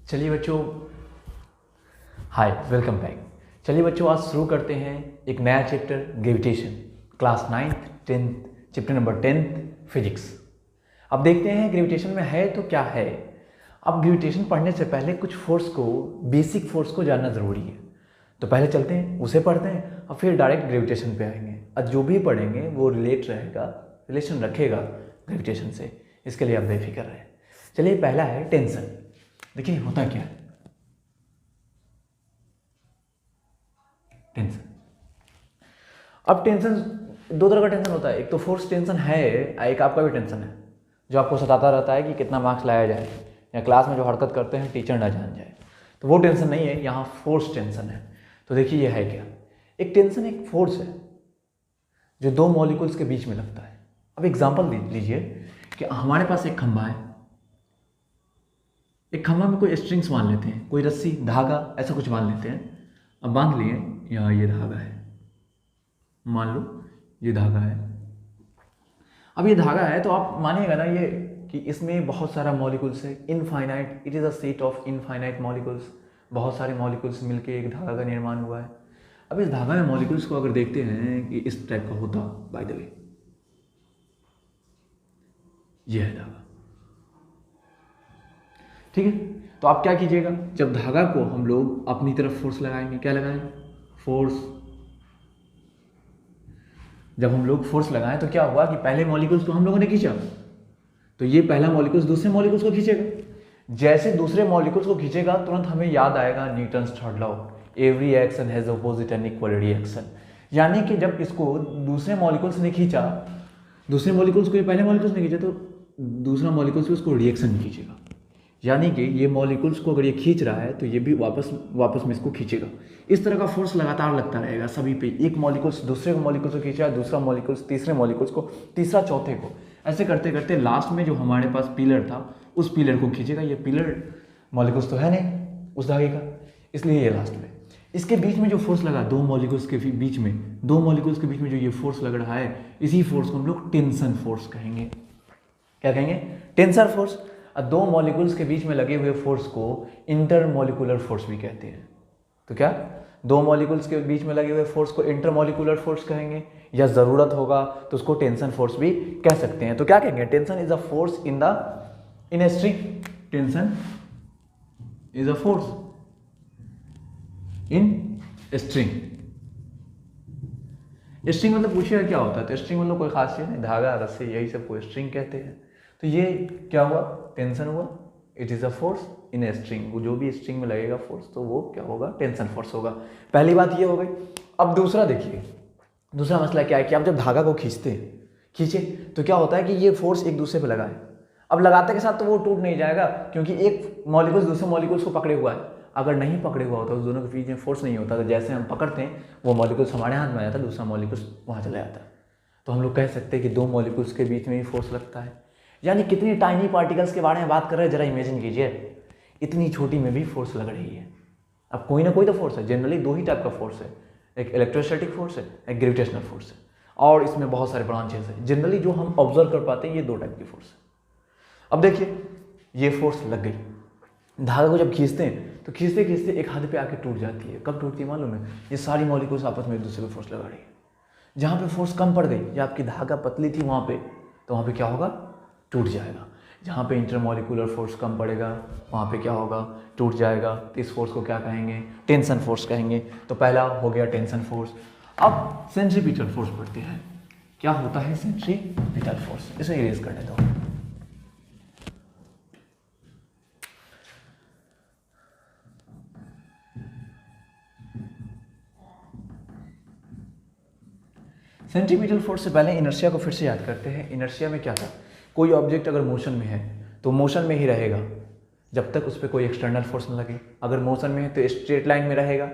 चलिए बच्चों, हाय, welcome back. चलिए बच्चों, आज शुरू करते हैं एक नया chapter gravitation, class 9th 10th, chapter number 10th physics. अब देखते हैं ग्रेविटेशन में है तो क्या है। अब ग्रेविटेशन पढ़ने से पहले कुछ फोर्स को, बेसिक फोर्स को जानना ज़रूरी है। तो पहले चलते हैं उसे पढ़ते हैं और फिर डायरेक्ट ग्रेविटेशन पे आएंगे। और जो भी पढ़ेंगे वो रिलेशन रखेगा ग्रेविटेशन से, इसके लिए आप बेफिक्र रहें। चलिए, पहला है टेंशन। देखिए होता क्या है टेंशन। अब टेंशन दो तरह का टेंशन होता है। एक तो फोर्स टेंशन है, एक आपका भी टेंशन है जो आपको सताता रहता है कि कितना मार्क्स लाया जाए, या क्लास में जो हरकत करते हैं टीचर ना जान जाए। तो वो टेंशन नहीं है, यहाँ फोर्स टेंशन है। तो देखिए ये है क्या। एक टेंशन एक फोर्स है जो दो मॉलिक्यूल्स के बीच में लगता है। अब एग्जांपल लीजिए कि हमारे पास एक खंभा है। एक खंभा में कोई स्ट्रिंग्स बांध लेते हैं, कोई रस्सी, धागा, ऐसा कुछ बांध लेते हैं। अब बांध लिए, यहाँ ये धागा है, मान लो ये धागा है। अब ये धागा है तो आप मानिएगा ना ये कि इसमें बहुत सारा मॉलिक्यूल्स है, infinite, it is a set of infinite molecules. बहुत सारे मॉलिक्यूल्स मिलके एक धागा का निर्माण हुआ है। अब इस धागा में मॉलिक्यूल्स को अगर देखते हैं कि इस टाइप का होता, बाय द वे ये है धागा, ठीक है। तो आप क्या कीजिएगा, जब धागा को हम लोग अपनी तरफ फोर्स लगाएंगे, क्या लगाएंगे, फोर्स। जब हम लोग फोर्स लगाएं तो क्या हुआ कि पहले मॉलिक्यूल्स को हम लोगों ने खींचा, तो ये पहला मॉलिक्यूल्स दूसरे मॉलिक्यूल्स को खींचेगा। जैसे दूसरे मॉलिक्यूल्स को खींचेगा, तुरंत हमें याद आएगा Newton's third law, every action has opposite and equal reaction. यानी कि जब इसको दूसरे मॉलिक्यूल्स ने खींचा, दूसरे मॉलिक्यूल्स को ये पहले मॉलिक्यूल्स ने खींचा, तो दूसरा मॉलिक्यूल्स भी उसको रिएक्शन खींचेगा। यानी कि ये मॉलिक्यूल्स को अगर ये खींच रहा है तो ये भी वापस में इसको खींचेगा। इस तरह का फोर्स लगातार लगता रहेगा सभी पे। एक मॉलिक्यूल्स दूसरे मॉलिक्यूल्स को खींचा, दूसरा मॉलिक्यूल्स तीसरे मॉलिक्यूल्स को, तीसरा चौथे को, ऐसे करते करते लास्ट में जो हमारे पास पिलर था उस पिलर को खींचेगा। ये पिलर मॉलिक्यूल्स तो है नहीं उस धागे का, इसलिए ये लास्ट में। इसके बीच में जो फोर्स लगा, दो मॉलिक्यूल्स के बीच में जो ये फोर्स लग रहा है, इसी फोर्स को हम लोग टेंशन फोर्स कहेंगे। क्या कहेंगे, टेंसर फोर्स। और दो मॉलिक्यूल्स के बीच में लगे हुए फोर्स को इंटरमॉलिक्यूलर फोर्स भी कहते हैं। तो क्या, दो मॉलिक्यूल्स के बीच में लगे हुए फोर्स को इंटरमॉलिक्यूलर फोर्स कहेंगे, या ज़रूरत होगा तो उसको टेंशन फोर्स भी कह सकते हैं। तो क्या कहेंगे, tension is a force in a string. Tension is a force in string. String मतलब पूछिएगा क्या होता है, तो स्ट्रिंग मतलब कोई खास चीज़ नहीं, धागा, रस्सी, यही सब को स्ट्रिंग कहते हैं। तो ये क्या हुआ, टेंशन हुआ। It is a force in a string. जो भी स्ट्रिंग में लगेगा फोर्स तो वो क्या होगा, टेंशन फोर्स होगा। पहली बात ये हो गई। अब दूसरा देखिए, दूसरा मसला क्या है कि आप जब धागा को खींचे तो क्या होता है कि ये फोर्स एक दूसरे पे लगा है। अब लगाते के साथ तो वो टूट नहीं जाएगा, क्योंकि एक मॉलिक्यूल्स दूसरे मॉलिक्यूल्स को पकड़े हुआ है। अगर नहीं पकड़े हुआ होता, उस दोनों के बीच में फोर्स नहीं होता, तो जैसे हम पकड़ते हैं वो मॉलिक्यूल्स हमारे हाथ में आ जाता, दूसरा मॉलिक्यूल्स वहाँ चला जाता। तो हम लोग कह सकते हैं कि दो मॉलिक्यूल्स के बीच में ही फोर्स लगता है। यानी कितनी टाइनी पार्टिकल्स के बारे में बात कर रहे हैं, जरा इमेजिन कीजिए। इतनी छोटी में भी फोर्स लग रही है। अब कोई ना कोई तो फोर्स है। जनरली दो ही टाइप का फोर्स है, एक इलेक्ट्रोस्टैटिक फोर्स है, एक ग्रेविटेशनल फोर्स है, और इसमें बहुत सारे ब्रांचेस हैं। जनरली जो हम ऑब्जर्व कर पाते हैं ये दो टाइप की फोर्स है। अब देखिए ये फोर्स लग गई, धागा को जब खींचते हैं तो खींचते खींचते एक हद पे आके टूट जाती है। कब टूटती है मालूम है, ये सारी मॉलिक्यूल्स आपस में एक दूसरे को फोर्स लगा रही है। जहाँ पे फोर्स कम पड़ गई, या आपकी धागा पतली थी वहाँ पे, तो वहाँ पे क्या होगा, टूट जाएगा। जहाँ पे इंटरमॉलिक्यूलर फोर्स कम पड़ेगा वहाँ पे क्या होगा, टूट जाएगा। तो इस फोर्स को क्या कहेंगे, टेंशन फोर्स कहेंगे। तो पहला हो गया टेंशन फोर्स। अब सेंट्रीपिटल फोर्स पढ़ते हैं। क्या होता है सेंट्रीपिटल फोर्स, इसे इरेज करने दो। सेंट्रीपिटल फोर्स से पहले इनर्शिया को फिर से याद करते हैं। इनर्शिया में क्या था, कोई ऑब्जेक्ट अगर मोशन में है तो मोशन में ही रहेगा जब तक उस पर कोई एक्सटर्नल फोर्स न लगे। अगर मोशन में है तो स्ट्रेट लाइन में रहेगा,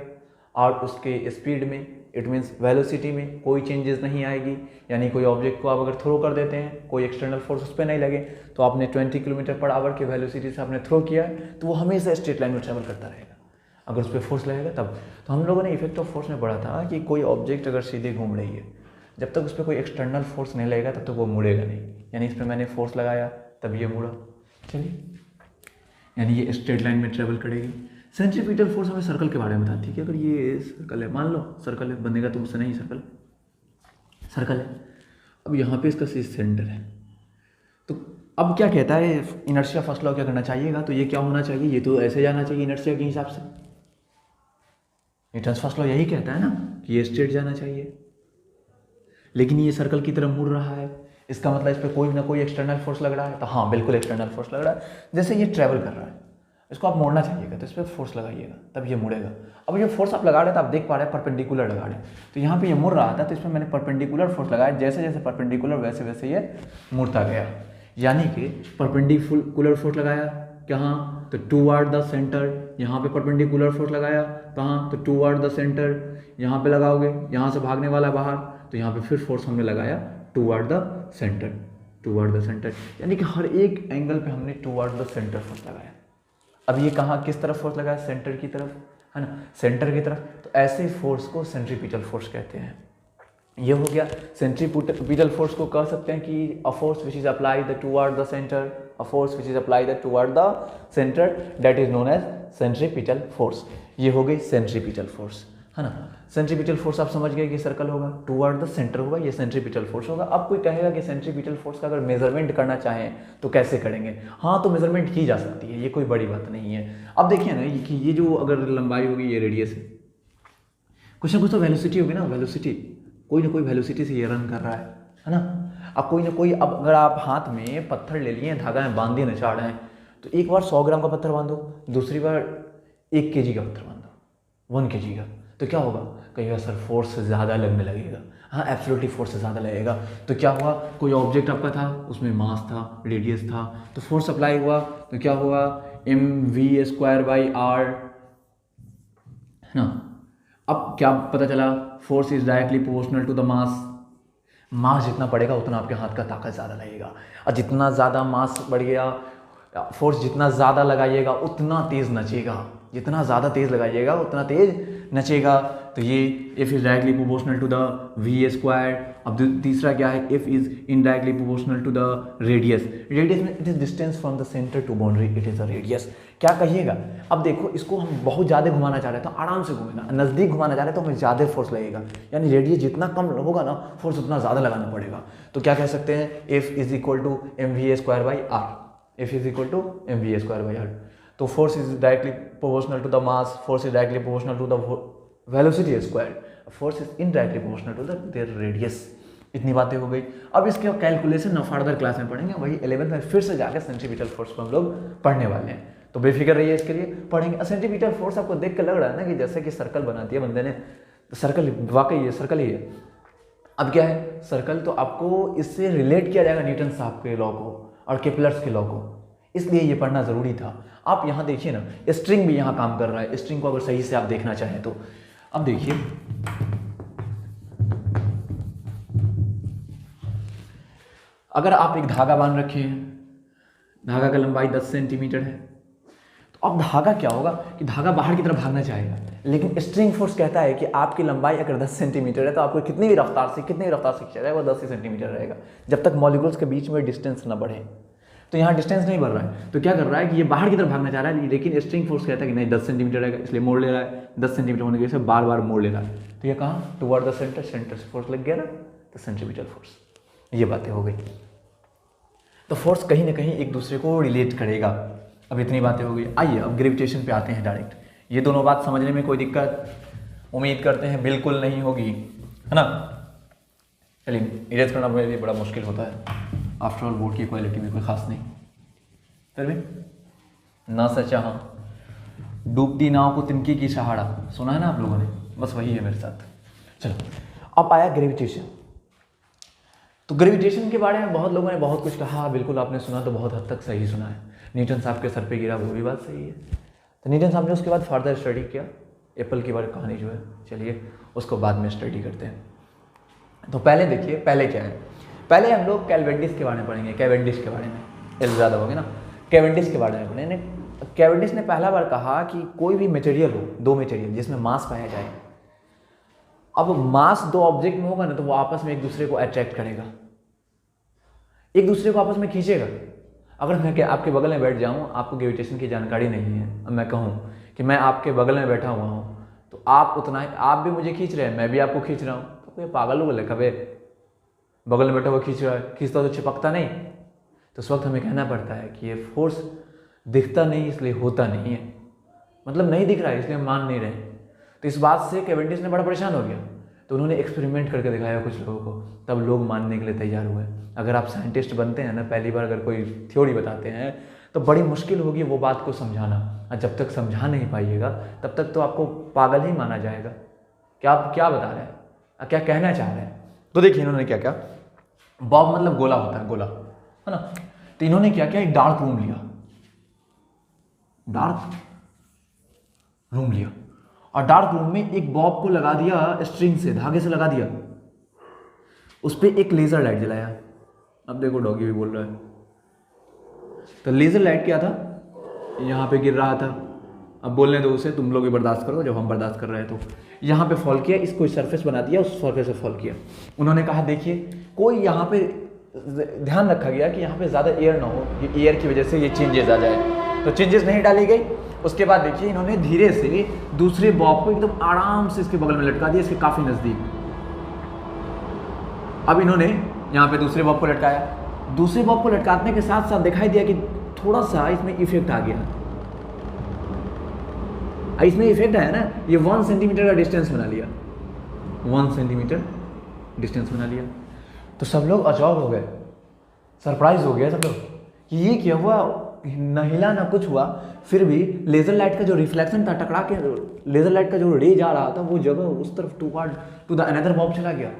और उसके स्पीड में, इट मीन्स वेलोसिटी में कोई चेंजेस नहीं आएगी। यानी कोई ऑब्जेक्ट को आप अगर थ्रो कर देते हैं, कोई एक्सटर्नल फोर्स उस पर नहीं लगे, तो आपने 20 किलोमीटर पर आवर की वेलोसिटी से आपने थ्रो किया है, तो वो हमेशा स्ट्रेट लाइन में ट्रेवल करता रहेगा। अगर उस पर फोर्स लगेगा तब। तो हम लोगों ने इफेक्ट ऑफ फोर्स में पढ़ा था कि कोई ऑब्जेक्ट अगर सीधे घूम रही है, जब तक उस पर कोई एक्सटर्नल फोर्स नहीं लगेगा तब तक वो मुड़ेगा नहीं। यानी इस पर मैंने फोर्स लगाया तब ये मुड़ा। चलिए यानी ये स्ट्रेट लाइन में ट्रेवल करेगी। सेंट्रीपिटल फोर्स हमें सर्कल के बारे में बताती है कि अगर ये सर्कल है, मान लो सर्कल है, बनेगा तो उससे नहीं, सर्कल है, अब यहाँ पे इसका सेंटर है, तो अब क्या कहता है इनर्शिया फर्स्ट लॉ क्या करना चाहिएगा, तो ये क्या होना चाहिए, ये तो ऐसे जाना चाहिए इनर्शिया के हिसाब से, न्यूटन्स फर्स्ट लॉ यही कहता है ना कि ये स्ट्रेट जाना चाहिए, लेकिन ये सर्कल की तरफ मुड़ रहा है, इसका मतलब इस पर कोई ना कोई एक्सटर्नल फोर्स लग रहा है, तो हाँ बिल्कुल एक्सटर्नल फोर्स लग रहा है, जैसे ये ट्रैवल कर रहा है, इसको आप मोड़ना चाहिएगा तो इस पर फोर्स लगाइएगा तब ये मुड़ेगा। अब ये फोर्स आप लगा रहे हैं तो आप देख पा रहे हैं परपेंडिकुलर लगा रहे हैं, तो यहाँ पे ये मुड़ रहा था तो इसमें मैंने परपेंडिकुलर फोर्स लगाया, जैसे जैसे परपेंडिकुलर वैसे वैसे ये मुड़ता गया, यानी कि परपेंडिकुलर फोर्स लगाया कहाँ, तो टूवर्ड द सेंटर, यहाँ पे परपेंडिकुलर फोर्स लगाया कहाँ, तो टूवर्ड द सेंटर, यहाँ पे लगाओगे, यहाँ से भागने वाला बाहर, तो यहाँ पे फिर फोर्स हमने लगाया टूवर्ड द सेंटर, यानी कि हर एक एंगल पे हमने टूवर्ड द सेंटर फोर्स लगाया। अब ये कहाँ किस तरफ फोर्स लगाया, सेंटर की तरफ, है ना, सेंटर की तरफ, तो ऐसे फोर्स को सेंट्रीपिटल फोर्स कहते हैं। ये हो गया। सेंट्रीपिटल फोर्स को कह सकते हैं कि a force which is applied toward the centre, a force which is applied toward the centre, that is known as centripetal force. ये हो गई सेंट्रीपिटल फोर्स, है ना। सेंट्रीपिटल फोर्स आप समझ गए कि सर्कल होगा, टुवर्ड द सेंटर होगा, ये सेंट्रीपिटल फोर्स होगा। अब कोई कहेगा कि सेंट्रीपिटल फोर्स का अगर मेजरमेंट करना चाहें तो कैसे करेंगे, हाँ तो मेजरमेंट की जा सकती है, ये कोई बड़ी बात नहीं है। अब देखिए ना कि ये जो अगर लंबाई होगी, ये रेडियस है, कुछ ना कुछ तो वेलोसिटी होगी ना, वेलोसिटी, कोई ना कोई वेलोसिटी से ये रन कर रहा है ना। अब कोई ना कोई, अब अगर आप हाथ में पत्थर ले लिए, धागा में बांध दिए, नचाड़ रहे हैं, तो एक बार 100 ग्राम का पत्थर बांधो, दूसरी बार 1 kg का पत्थर बांधो, 1 kg का, तो क्या होगा, कहीं सर फोर्स ज़्यादा लगने लगेगा, हाँ एब्सोल्युटली फोर्स ज़्यादा लगेगा। तो क्या हुआ, कोई ऑब्जेक्ट आपका था, उसमें मास था, रेडियस था, तो फोर्स अप्लाई हुआ, तो क्या हुआ, mv²/r, है ना। अब क्या पता चला, force is directly proportional to the mass जितना बढ़ेगा उतना आपके हाथ का ताकत ज़्यादा लगेगा, और जितना ज़्यादा मास बढ़ गया, फोर्स जितना ज़्यादा लगाइएगा उतना तेज़ नचेगा, जितना ज़्यादा तेज़ लगाइएगा उतना तेज़ नचेगा। तो ये F is directly proportional to the v²। अब तीसरा क्या है, F is indirectly proportional to the radius. Radius में it is distance from the centre to boundary, it is a radius. क्या कहिएगा, अब देखो इसको हम बहुत ज़्यादा घुमाना चाह रहे हैं तो आराम से घूमेगा, नज़दीक घुमाना चाह रहे हैं तो हमें ज़्यादा फोर्स लगेगा, यानी रेडियस जितना कम होगा ना, फोर्स उतना ज़्यादा लगाना पड़ेगा। तो क्या कह सकते हैं, F is equal to mv²/r, F is equal to mv²/r। तो force is directly proportional to the mass, force is directly proportional to the velocity square, force is indirectly proportional to their radius. इतनी बातें हो गई। अब इसके calculation ना further class में पढ़ेंगे, वही 11th में फिर से जाकर सेंट्रीपिटल फोर्स को हम लोग पढ़ने वाले हैं, तो बेफिक्र रहिए, इसके लिए पढ़ेंगे। सेंट्रीपिटल फोर्स आपको देख के लग रहा है ना कि जैसे कि सर्कल बना दिया बंदे ने, तो सर्कल वाकई ये सर्कल ही है। अब क्या है सर्कल, तो आपको इससे रिलेट किया जाएगा न्यूटन साहब के लॉ को और केपलर्स के लॉ को, इसलिए ये पढ़ना ज़रूरी था। आप यहाँ देखिए ना, स्ट्रिंग भी यहाँ काम कर रहा है, स्ट्रिंग को अगर सही से आप देखना चाहें तो। अब देखिए, अगर आप एक धागा बांध रखे हैं, धागा का लंबाई 10 सेंटीमीटर है, तो अब धागा क्या होगा कि धागा बाहर की तरफ भागना चाहेगा, लेकिन स्ट्रिंग फोर्स कहता है कि आपकी लंबाई अगर 10 सेंटीमीटर है तो आपको कितनी भी रफ्तार से खींचा जाएगा, वो 10 सेंटीमीटर रहेगा, जब तक मॉलिक्यूल्स के बीच में डिस्टेंस ना बढ़े। तो यहाँ डिस्टेंस नहीं बढ़ रहा है, तो क्या कर रहा है कि ये बाहर की तरफ भागना चाह रहा है, लेकिन स्ट्रिंग फोर्स कहता है कि नहीं 10 सेंटीमीटर रहेगा, इसलिए मोड़ ले रहा है। 10 सेंटीमीटर होने की वजह से बार बार मोड़ ले रहा है, तो ये कहाँ, टुवर्ड द सेंटर, सेंटर से फोर्स लग गया ना, तो सेंट्रीपिटल फोर्स। ये बातें हो गई। तो फोर्स कहीं ना कहीं एक दूसरे को रिलेट करेगा। अब इतनी बातें हो गई, आइए अब ग्रेविटेशन पे आते हैं डायरेक्ट। ये दोनों बात समझने में कोई दिक्कत उम्मीद करते हैं बिल्कुल नहीं होगी, है ना। चलिए, इरेज करना मेरे लिए बड़ा मुश्किल होता है, आफ्टर ऑल बोर्ड की क्वालिटी भी कोई खास नहीं, फिर भी ना सचा हाँ, डूबती नाव को तिनके की सहारा, सुना है ना आप लोगों ने, बस वही है मेरे साथ। चलो, अब आया ग्रेविटेशन। तो ग्रेविटेशन के बारे में बहुत लोगों ने बहुत कुछ कहा, बिल्कुल आपने सुना तो बहुत हद तक सही सुना है। न्यूटन साहब के सर पे गिरा, वो भी बात सही है। तो न्यूटन साहब ने उसके बाद फर्दर स्टडी किया, एप्पल की बारे कहानी जो है, चलिए उसको बाद में स्टडी करते हैं। तो पहले देखिए, पहले क्या है, पहले हम लोग कैवेंडिश के बारे में पढ़ेंगे, कैवेंडिश के बारे में, एल ज़्यादा हो गया ना, कैवेंडिश के बारे में पढ़ेंगे। कैवेंडिश ने पहला बार कहा कि कोई भी मटेरियल हो, दो मटेरियल जिसमें मास पाया जाए, अब मास दो ऑब्जेक्ट में होगा ना, तो वो आपस में एक दूसरे को अट्रैक्ट करेगा, एक दूसरे को आपस में खींचेगा। अगर मैं आपके बगल में बैठ जाऊँ, आपको ग्रेविटेशन की जानकारी नहीं है, अब मैं कहूँ कि मैं आपके बगल में बैठा हुआ हूँ, तो आप उतना ही, आप भी मुझे खींच रहे हैं, मैं भी आपको खींच रहा हूँ, तो कोई पागल हो गए कभी, बगल में बैठा हुआ खींच रहा है, खींचता तो चिपकता नहीं। तो उस वक्त हमें कहना पड़ता है कि ये फोर्स दिखता नहीं इसलिए होता नहीं है, मतलब नहीं दिख रहा है इसलिए हम मान नहीं रहे। तो इस बात से कैवेंडिश ने बड़ा परेशान हो गया, तो उन्होंने एक्सपेरिमेंट करके दिखाया कुछ लोगों को, तब लोग मानने के लिए तैयार हुए। अगर आप साइंटिस्ट बनते हैं ना, पहली बार अगर कोई थ्योरी बताते हैं तो बड़ी मुश्किल होगी वो बात को समझाना, और जब तक समझा नहीं पाइएगा तब तक तो आपको पागल ही माना जाएगा कि आप क्या बता रहे हैं, क्या कहना चाह रहे हैं। तो देखिए इन्होंने क्या क्या, बॉब मतलब गोला होता है, गोला है ना। तो इन्होंने क्या किया, एक डार्क रूम लिया, डार्क रूम लिया, और डार्क रूम में एक बॉब को लगा दिया, स्ट्रिंग से, धागे से लगा दिया, उस पर एक लेजर लाइट जलाया। अब देखो डॉगी भी बोल रहा है। तो लेजर लाइट क्या था, यहाँ पे गिर रहा था, अब बोलने दो उसे, तुम लोग भी बर्दाश्त करो, जब हम बर्दाश्त कर रहे हैं। तो यहाँ पे फॉल किया, इसको सरफेस बना दिया, उस सरफेस से फॉल किया। उन्होंने कहा देखिए कोई यहाँ पे ध्यान रखा गया कि यहाँ पे ज़्यादा एयर ना हो, ये एयर की वजह से ये चेंजेस आ जाए, तो चेंजेस नहीं डाली गई। उसके बाद देखिए इन्होंने धीरे से दूसरे बॉब को एकदम आराम से इसके बगल में लटका दिया, इसके काफ़ी नज़दीक। अब इन्होंने यहाँ पे दूसरे बॉब को लटकाया, दूसरे बॉब को लटकाने के साथ साथ दिखाई दिया कि थोड़ा सा इसमें इफेक्ट आ गया। इसमें इफेक्ट आया ना, ये 1 सेंटीमीटर का डिस्टेंस बना लिया, 1 सेंटीमीटर डिस्टेंस बना लिया। तो सब लोग अचौक हो गए, सरप्राइज हो गया सब लोग कि ये क्या हुआ, न हिला ना कुछ हुआ, फिर भी लेजर लाइट का जो रिफ्लेक्शन था, टकरा के लेजर लाइट का जो रे जा रहा था वो जगह उस तरफ टू द अनदर बॉब चला गया।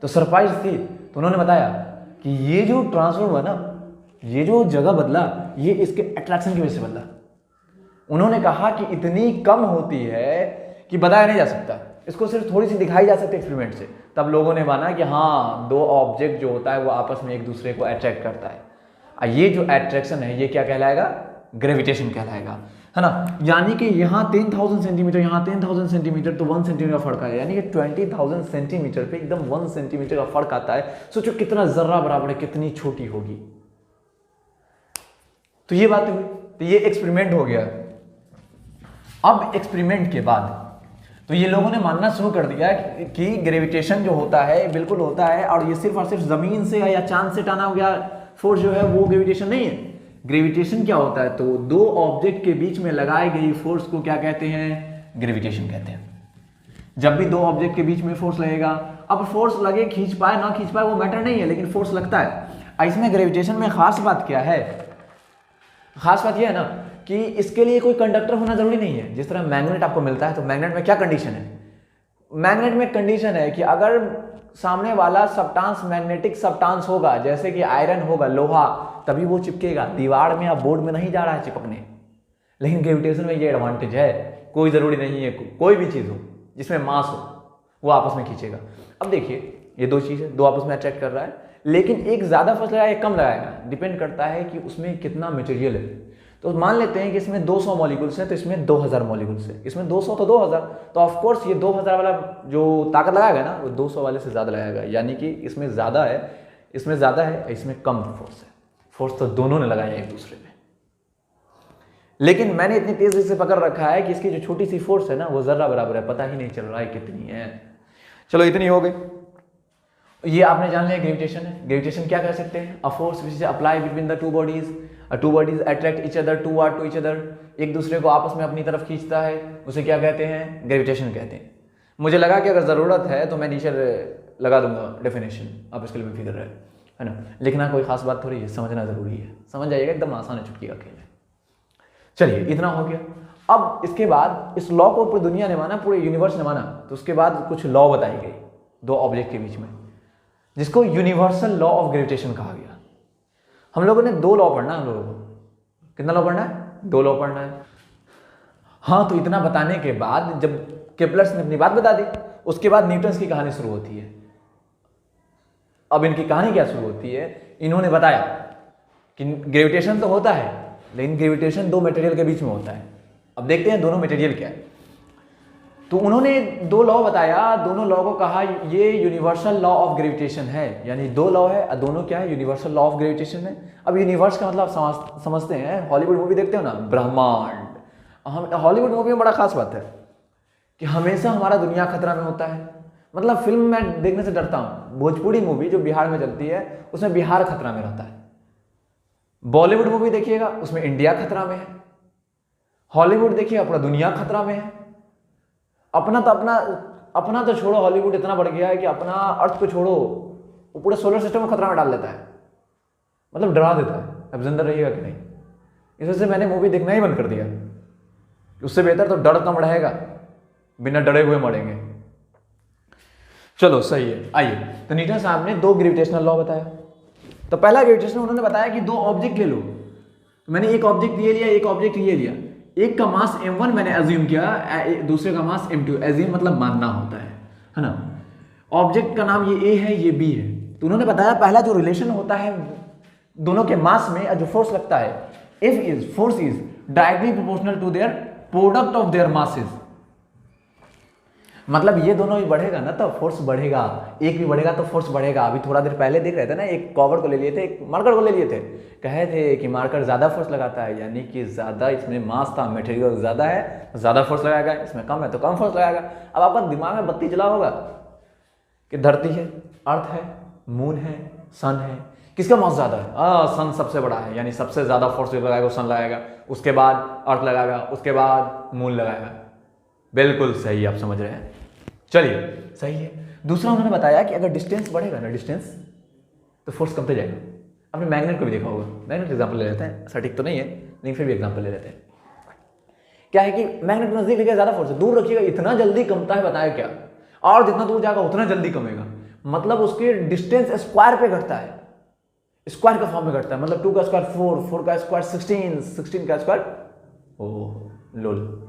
तो सरप्राइज थी। तो उन्होंने बताया कि ये जो ट्रांसफर हुआ ना, ये जो जगह बदला, ये इसके अट्रैक्शन की वजह से बदला। उन्होंने कहा कि इतनी कम होती है कि बताया नहीं जा सकता, इसको सिर्फ थोड़ी सी दिखाई जा सकती है एक्सपेरिमेंट से। तब लोगों ने माना कि हाँ, दो ऑब्जेक्ट जो होता है वो आपस में एक दूसरे को अट्रैक्ट करता है, और ये जो अट्रैक्शन है ये क्या कहलाएगा, ग्रेविटेशन कहलाएगा, है ना। यानी कि यहाँ 10,000 सेंटीमीटर, यहाँ 10,000 सेंटीमीटर, तो 1 सेंटीमीटर का फर्क आया, यानी कि 20,000 सेंटीमीटर पे एकदम 1 सेंटीमीटर का फर्क आता है। सोचो कितना जर्रा बराबर है, कितनी छोटी होगी। तो ये बात हुई, तो ये एक्सपेरिमेंट हो गया। अब एक्सपेरिमेंट के बाद तो ये लोगों ने मानना शुरू कर दिया कि ग्रेविटेशन जो होता है बिल्कुल होता है, और ये सिर्फ और सिर्फ जमीन से या चांद से टाना गया फोर्स जो है वो ग्रेविटेशन नहीं है। ग्रेविटेशन क्या होता है, तो दो ऑब्जेक्ट के बीच में लगाई गई फोर्स को क्या कहते हैं, ग्रेविटेशन कहते हैं। जब भी दो ऑब्जेक्ट के बीच में फोर्स लगेगा, अब फोर्स लगे, खींच पाए ना खींच पाए वो मैटर नहीं है, लेकिन फोर्स लगता है। इसमें ग्रेविटेशन में खास बात क्या है, खास बात यह है ना कि इसके लिए कोई कंडक्टर होना जरूरी नहीं है। जिस तरह मैग्नेट आपको मिलता है, तो मैग्नेट में क्या कंडीशन है, मैग्नेट में कंडीशन है कि अगर सामने वाला सब्सटेंस मैग्नेटिक सब्सटेंस होगा, जैसे कि आयरन होगा, लोहा, तभी वो चिपकेगा, दीवार में या बोर्ड में नहीं जा रहा है चिपकने। लेकिन ग्रेविटेशन में ये एडवांटेज है, कोई जरूरी नहीं है, कोई भी चीज हो जिसमें मास हो वो आपस में खींचेगा। अब देखिए ये दो चीज है, दो आपस में अट्रैक्ट कर रहा है, लेकिन एक ज्यादा फोर्स लगाएगा, एक कम लगाएगा, डिपेंड करता है कि उसमें कितना मटेरियल है। तो मान लेते हैं कि इसमें 200 मॉलिक्यूल्स हैं, तो इसमें 2000 मॉलिक्यूल्स है, इसमें 200 तो 2000, तो ऑफ कोर्स ये 2000 वाला जो ताकत लगाएगा ना वो 200 वाले से ज्यादा लगाएगा, यानी कि इसमें ज्यादा है, इसमें ज्यादा है, इसमें कम फोर्स है। फोर्स तो दोनों ने लगाया एक दूसरे पे, लेकिन मैंने इतनी तेजी से पकड़ रखा है कि इसकी जो छोटी सी फोर्स है ना वो जर्रा बराबर है, पता ही नहीं चल रहा है कितनी है। चलो इतनी हो गई, ये आपने जान लिया ग्रेविटेशन है। ग्रेविटेशन क्या कह सकते हैं, a force which is apply between the two bodies attract each other to each other, एक दूसरे को आपस में अपनी तरफ खींचता है, उसे क्या कहते हैं, ग्रेविटेशन कहते हैं। मुझे लगा कि अगर ज़रूरत है तो मैं नीचे लगा दूंगा डेफिनेशन, आप इसके लिए फिक्र है ना, लिखना कोई खास बात थोड़ी है, समझना जरूरी है, समझ जाइएगा, एकदम आसान है, चुटकी अकेले। चलिए इतना हो गया। अब इसके बाद इस लॉ को पूरी दुनिया ने माना, पूरे यूनिवर्स ने माना, तो उसके बाद कुछ लॉ बताई गई दो ऑब्जेक्ट के बीच में, जिसको यूनिवर्सल लॉ ऑफ ग्रेविटेशन कहा गया। हम लोगों ने दो लॉ पढ़ना है, हम लोगों को कितना लॉ पढ़ना है, दो लॉ पढ़ना है। हाँ, तो इतना बताने के बाद जब केपलर्स ने अपनी बात बता दी, उसके बाद न्यूटन्स की कहानी शुरू होती है। अब इनकी कहानी क्या शुरू होती है, इन्होंने बताया कि ग्रेविटेशन तो होता है, लेकिन ग्रेविटेशन दो मटेरियल के बीच में होता है। अब देखते हैं दोनों मटेरियल क्या है। तो उन्होंने दो लॉ बताया, दोनों लॉ को कहा ये यूनिवर्सल लॉ ऑफ ग्रेविटेशन है, यानी दो लॉ है, दोनों क्या है, यूनिवर्सल लॉ ऑफ ग्रेविटेशन है। अब यूनिवर्स का मतलब समझते हैं, हॉलीवुड मूवी देखते हो ना, ब्रह्मांड। हम हॉलीवुड मूवी में बड़ा खास बात है कि हमेशा हमारा दुनिया खतरा में होता है, मतलब फिल्म में देखने से डरता हूँ। भोजपुरी मूवी जो बिहार में चलती है उसमें बिहार खतरा में रहता है, बॉलीवुड मूवी देखिएगा उसमें इंडिया खतरा में है, हॉलीवुड देखिएगा पूरा दुनिया खतरा में है। अपना तो छोड़ो, हॉलीवुड इतना बढ़ गया है कि अपना अर्थ को छोड़ो वो पूरे सोलर सिस्टम को खतरा में डाल देता है, मतलब डरा देता है, अब जिंदा रहिएगा कि नहीं। इस वजह से मैंने मूवी देखना ही बंद कर दिया, उससे बेहतर तो डर कम रहेगा, बिना डरे हुए मरेंगे। चलो सही है। आइए, तो न्यूटन साहब ने दो ग्रेविटेशनल लॉ बताया। तो पहला ग्रेविटेशन उन्होंने बताया कि दो ऑब्जेक्ट ले लो, तो मैंने एक ऑब्जेक्ट ये लिया, एक ऑब्जेक्ट ये लिया, एक का मास m1 मैंने एज्यूम किया, दूसरे का मास m2। एज्यूम मतलब मानना होता है ना। ऑब्जेक्ट का नाम ये a है, ये b है। तो उन्होंने बताया पहला जो रिलेशन होता है दोनों के मास में, जो फोर्स लगता है, if force is directly proportional to their product of their masses. मतलब ये दोनों ही बढ़ेगा ना तो फोर्स बढ़ेगा, एक भी बढ़ेगा तो फोर्स बढ़ेगा। अभी थोड़ा देर पहले देख रहे थे ना, एक कॉवर को ले लिए थे, एक मार्कर को ले लिए थे, कहे थे कि मार्कर ज़्यादा फोर्स लगाता है, यानी कि ज़्यादा इसमें मास था, मटेरियल ज़्यादा है, ज़्यादा फोर्स लगाएगा, इसमें कम है तो कम फोर्स लगाएगा। अब आपका दिमाग में बत्ती जला होगा कि धरती है, अर्थ है, मून है, सन है, किसका मास ज़्यादा है? सन सबसे बड़ा है, यानी सबसे ज़्यादा फोर्स लगाएगा वो सन लगाएगा, उसके बाद अर्थ लगाएगा, उसके बाद मून लगाएगा। बिल्कुल सही, आप समझ रहे हैं। चलिए सही है। दूसरा उन्होंने बताया कि अगर डिस्टेंस बढ़ेगा ना, डिस्टेंस, तो फोर्स कमते जाएगा। आपने मैग्नेट को भी देखा होगा, मैग्नेट एग्जांपल ले लेते हैं, सटीक तो नहीं है लेकिन फिर भी एग्जांपल ले लेते हैं। क्या है कि मैग्नेट नजदीक लेके ज्यादा फोर्स है, दूर रखिएगा इतना जल्दी कमता है, बताया क्या, और जितना दूर जाएगा उतना जल्दी कमेगा, मतलब उसके डिस्टेंस स्क्वायर पे घटता है, स्क्वायर का फॉर्म में घटता है। मतलब 2 का स्क्वायर 4, 4 का स्क्वायर 16, 16 का स्क्वायर ओह लोल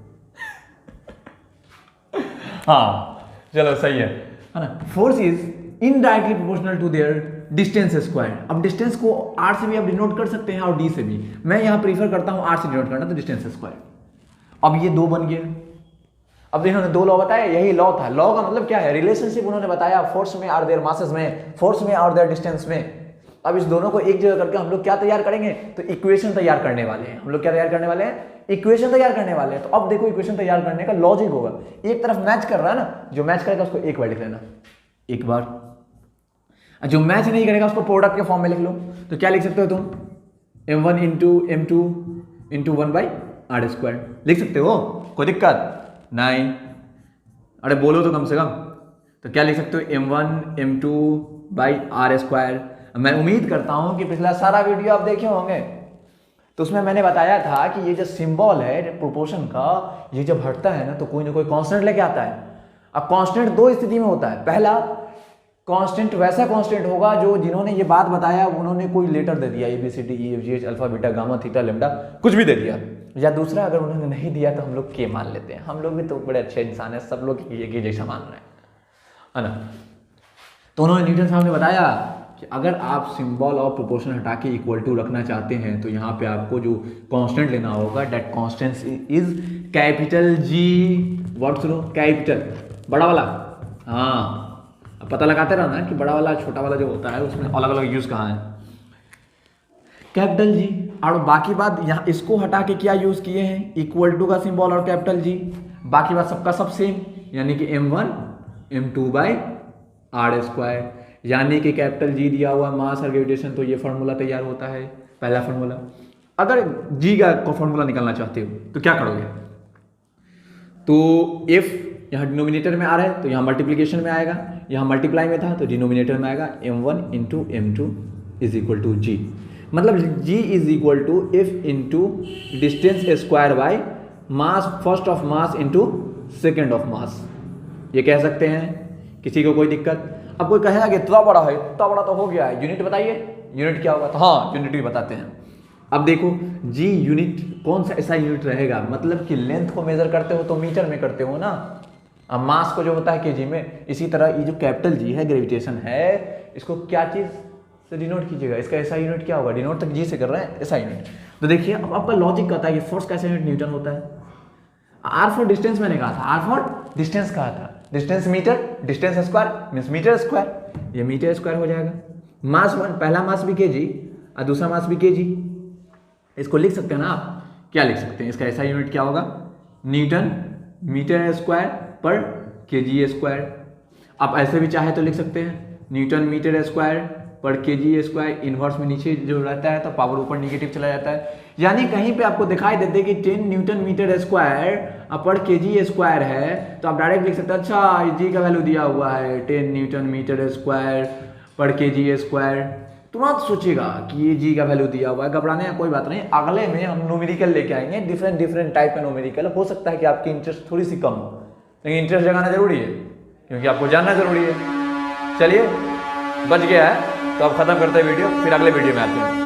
हाँ चलो सही है ना। Force is indirectly proportional to their distance square. अब डिस्टेंस को आर से भी आप डिनोट कर सकते हैं और डी से भी, मैं यहां प्रीफर करता हूं आर से डिनोट करना, तो डिस्टेंस स्क्वायर। अब ये दो बन गया। अब इन्होंने दो लॉ बताया, यही लॉ था। लॉ का मतलब क्या है, रिलेशनशिप उन्होंने बताया फोर्स में और देयर मासेस में, फोर्स में और देयर डिस्टेंस में। अब इस दोनों को एक जगह करके हम लोग क्या तैयार करेंगे, तो इक्वेशन तैयार करने वाले हैं। हम लोग क्या तैयार करने वाले हैं, इक्वेशन तैयार करने वाले हैं। तो अब देखो इक्वेशन तैयार करने का लॉजिक होगा, एक तरफ मैच कर रहा है ना, जो मैच करेगा उसको एक बार लिख लेना, एक बार, जो मैच नहीं करेगा उसको प्रोडक्ट के फॉर्म में लिख लो। तो क्या लिख सकते हो तुम, m1 into m2 into 1/r² लिख सकते हो, कोई दिक्कत नहीं। अरे बोलो तो कम से कम। तो क्या लिख सकते हो, m1 m2/r²। मैं उम्मीद करता हूं कि पिछला सारा वीडियो आप देखे होंगे, तो उसमें मैंने बताया था कि ये जो सिंबल है प्रोपोर्शन का, ये जब हटता है ना तो कोई ना कोई कांस्टेंट लेके आता है। अब कांस्टेंट दो स्थिति में होता है, पहला कांस्टेंट वैसा कांस्टेंट होगा जो जिन्होंने ये बात बताया उन्होंने कोई लेटर दे दिया, ABCDEFGH alpha beta gamma theta lambda कुछ भी दे दिया, या दूसरा अगर उन्होंने नहीं दिया तो हम लोग के मान लेते हैं। हम लोग भी तो बड़े अच्छे इंसान हैं, सब लोग ये जैसा मान रहे हैं, है ना। तो उन्होंने न्यूटन साहब ने बताया कि अगर आप सिंबल ऑफ प्रोपोर्शन हटा के इक्वल टू रखना चाहते हैं तो यहाँ पे आपको जो कांस्टेंट लेना होगा, that constant is capital G, word सुनो, कैपिटल बड़ा वाला। हाँ अब पता लगाते रहना कि बड़ा वाला छोटा वाला जो होता है उसमें अलग अलग यूज कहाँ है, कैपिटल G। और बाकी बात यहाँ इसको हटा के क्या यूज किए हैं, इक्वल टू का सिंबल और कैपिटल G, बाकी बात सबका सब सेम, यानी कि m1 m2/r², यानी कि कैपिटल G दिया हुआ मास और ग्रेविटेशन, तो ये फार्मूला तैयार होता है, पहला फार्मूला। अगर G का फार्मूला निकालना चाहते हो तो क्या करोगे, तो F यहाँ डिनोमिनेटर में आ रहा है तो यहाँ मल्टीप्लिकेशन में आएगा, यहाँ मल्टीप्लाई में था तो डिनोमिनेटर में आएगा, m1 into m2 is equal to G। मतलब G is equal to F into distance square by mass first of mass into second of mass, ये कह सकते हैं। किसी को कोई दिक्कत? अब कोई कहेगा कि इतना बड़ा है, इतना बड़ा तो हो गया है, यूनिट बताइए, यूनिट क्या होगा, तो हाँ यूनिट भी बताते हैं। अब देखो G यूनिट कौन सा ऐसा यूनिट रहेगा, मतलब कि लेंथ को मेजर करते हो तो मीटर में करते हो ना, अब मास को जो होता है kg में। इसी तरह ये जो कैपिटल G है, ग्रेविटेशन है, इसको क्या चीज से डिनोट कीजिएगा, इसका ऐसा यूनिट क्या होगा, डिनोट तक G से कर रहे हैं, ऐसा यूनिट। तो देखिए अब आपका लॉजिक कहता है कि फोर्स का ऐसा यूनिट न्यूटन होता है। आर फॉर डिस्टेंस मैंने कहा था, आर फॉर डिस्टेंस कहा था, distance metre, distance square means metre square, ये मीटर स्क्वायर हो जाएगा। मास वन, पहला मास भी केजी और दूसरा मास भी केजी, इसको लिख सकते हैं ना आप, क्या लिख सकते हैं, इसका ऐसा यूनिट क्या होगा, न्यूटन मीटर स्क्वायर पर केजी स्क्वायर। आप ऐसे भी चाहे तो लिख सकते हैं न्यूटन मीटर स्क्वायर पर केजी स्क्वायर, इनवर्स में नीचे जो रहता है तो पावर ऊपर नेगेटिव चला जाता है, यानी कहीं पे आपको दिखाई देते कि 10 न्यूटन मीटर स्क्वायर पर केजी स्क्वायर है तो आप डायरेक्ट लिख सकते हैं अच्छा जी का वैल्यू दिया हुआ है 10 न्यूटन मीटर स्क्वायर पर केजी स्क्वायर, तुरंत सोचेगा कि ये जी का वैल्यू दिया हुआ है, घबराने का कोई बात नहीं, अगले में हम न्यूमेरिकल लेके आएंगे, डिफरेंट टाइप का न्यूमेरिकल, हो सकता है कि आपकी इंटरेस्ट थोड़ी सी कम हो, लेकिन इंटरेस्ट जगाना जरूरी है क्योंकि आपको जानना जरूरी है। चलिए बच गया है तो अब खत्म करते हैं वीडियो, फिर अगले वीडियो में आते हैं।